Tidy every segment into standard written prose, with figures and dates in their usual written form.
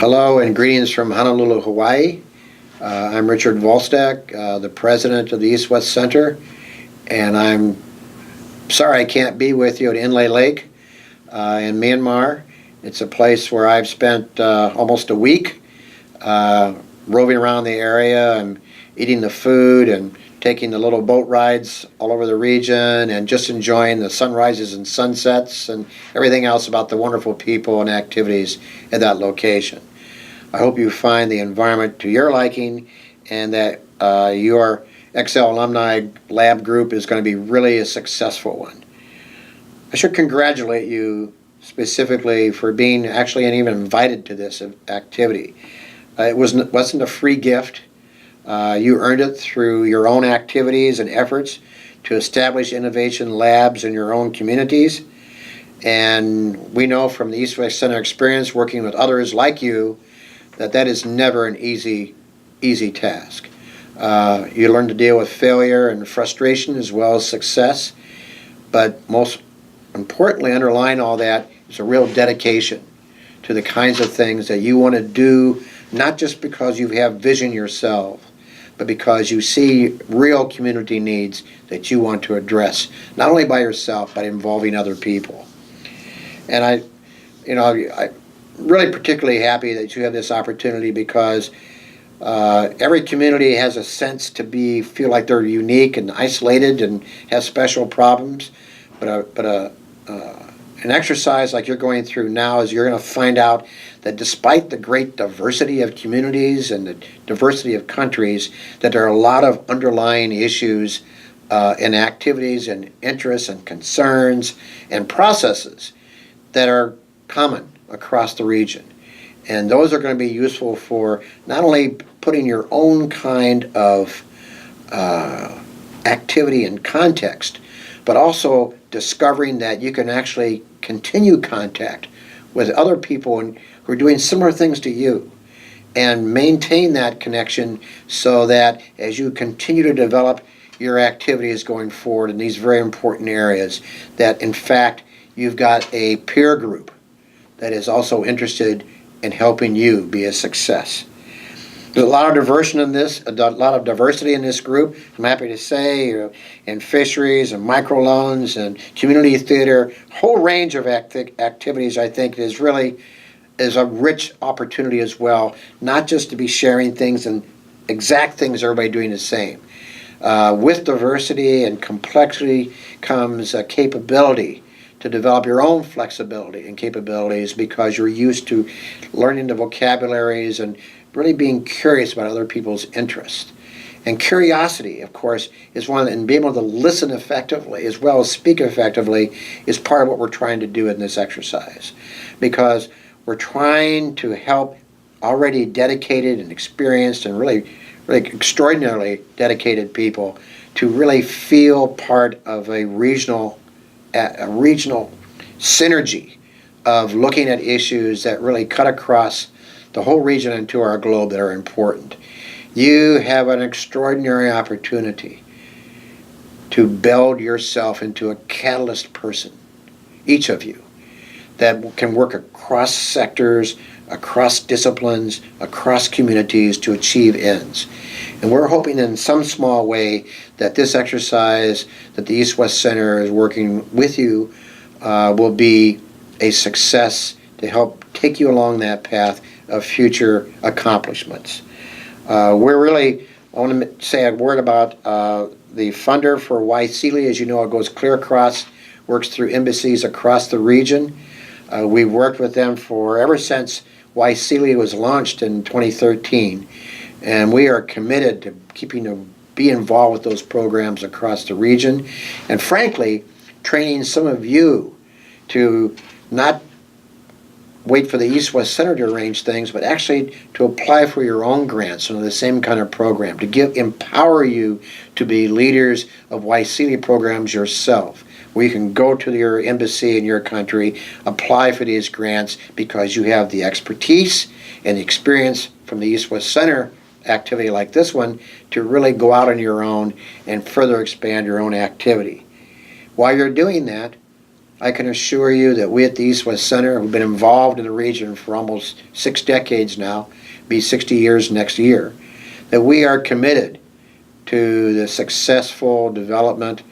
Hello and greetings from Honolulu, Hawaii. I'm Richard Vuylsteke, the president of the East-West Center, and I'm sorry I can't be with you at Inle Lake in Myanmar. It's a place where I've spent almost a week roving around the area and eating the food and taking the little boat rides all over the region and just enjoying the sunrises and sunsets and everything else about the wonderful people and activities at that location. I hope you find the environment to your liking and that your XL Alumni Lab group is going to be really a successful one. I should congratulate you specifically for being actually even invited to this activity. It wasn't a free gift. You earned it through your own activities and efforts to establish innovation labs in your own communities. And we know from the East-West Center experience working with others like you that is never an easy task. You learn to deal with failure and frustration as well as success, but most importantly, underlying all that is a real dedication to the kinds of things that you want to do, not just because you have vision yourself, but because you see real community needs that you want to address, not only by yourself, but involving other people. And I'm really particularly happy that you have this opportunity because every community has a sense to feel like they're unique and isolated and have special problems, but an exercise like you're going through now is you're going to find out that despite the great diversity of communities and the diversity of countries, that there are a lot of underlying issues and activities and interests and concerns and processes that are common across the region. And those are going to be useful for not only putting your own kind of activity in context, but also discovering that you can actually continue contact with other people who are doing similar things to you and maintain that connection so that as you continue to develop your activities going forward in these very important areas, that in fact you've got a peer group that is also interested in helping you be a success. There's a lot of diversity in this group. I'm happy to say, in fisheries and microloans and community theater, a whole range of activities. I think is a rich opportunity as well, not just to be sharing things and exact things everybody doing the same. With diversity and complexity comes a capability to develop your own flexibility and capabilities because you're used to learning the vocabularies and really being curious about other people's interests. And curiosity, of course, is and being able to listen effectively as well as speak effectively is part of what we're trying to do in this exercise. Because we're trying to help already dedicated and experienced and really extraordinarily dedicated people to really feel part of a regional synergy of looking at issues that really cut across the whole region and to our globe that are important. You have an extraordinary opportunity to build yourself into a catalyst person, each of you, that can work across sectors, across disciplines, across communities to achieve ends. And we're hoping in some small way that this exercise that the East-West Center is working with you will be a success to help take you along that path of future accomplishments. I want to say a word about the funder for Vuylsteke. As you know, it goes clear across, works through embassies across the region. We've worked with them ever since Vuylsteke was launched in 2013, and we are committed to be involved with those programs across the region, and frankly, training some of you to not wait for the East-West Center to arrange things, but actually to apply for your own grants under the same kind of program, to empower you to be leaders of Vuylsteke programs yourself, where you can go to your embassy in your country, apply for these grants because you have the expertise and the experience from the East-West Center activity like this one to really go out on your own and further expand your own activity. While you're doing that, I can assure you that we at the East West Center, who've been involved in the region for almost 6 decades now, be 60 years next year, that we are committed to the successful development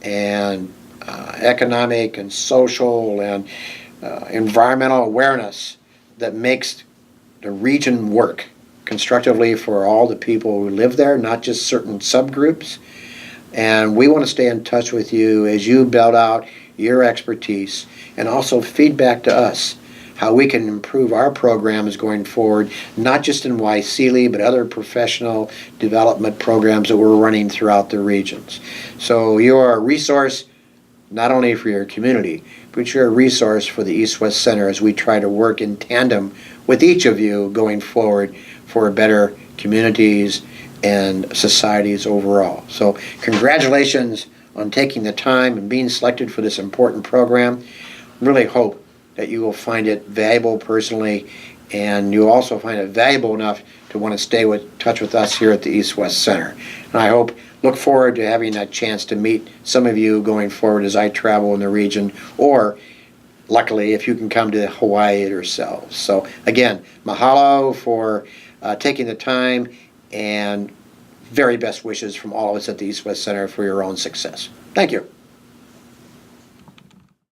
and economic and social and environmental awareness that makes the region work constructively for all the people who live there, not just certain subgroups. And we want to stay in touch with you as you build out your expertise and also feedback to us how we can improve our programs going forward, not just in Wyseele, but other professional development programs that we're running throughout the regions. So you're a resource not only for your community, but you're a resource for the East West Center as we try to work in tandem with each of you going forward for better communities and societies overall. So congratulations on taking the time and being selected for this important program. Really hope that you will find it valuable personally, and you'll also find it valuable enough to want to stay in touch with us here at the East West Center. And I look forward to having that chance to meet some of you going forward as I travel in the region, or luckily if you can come to Hawaii yourselves. So again, mahalo for taking the time, and very best wishes from all of us at the East West Center for your own success. Thank you.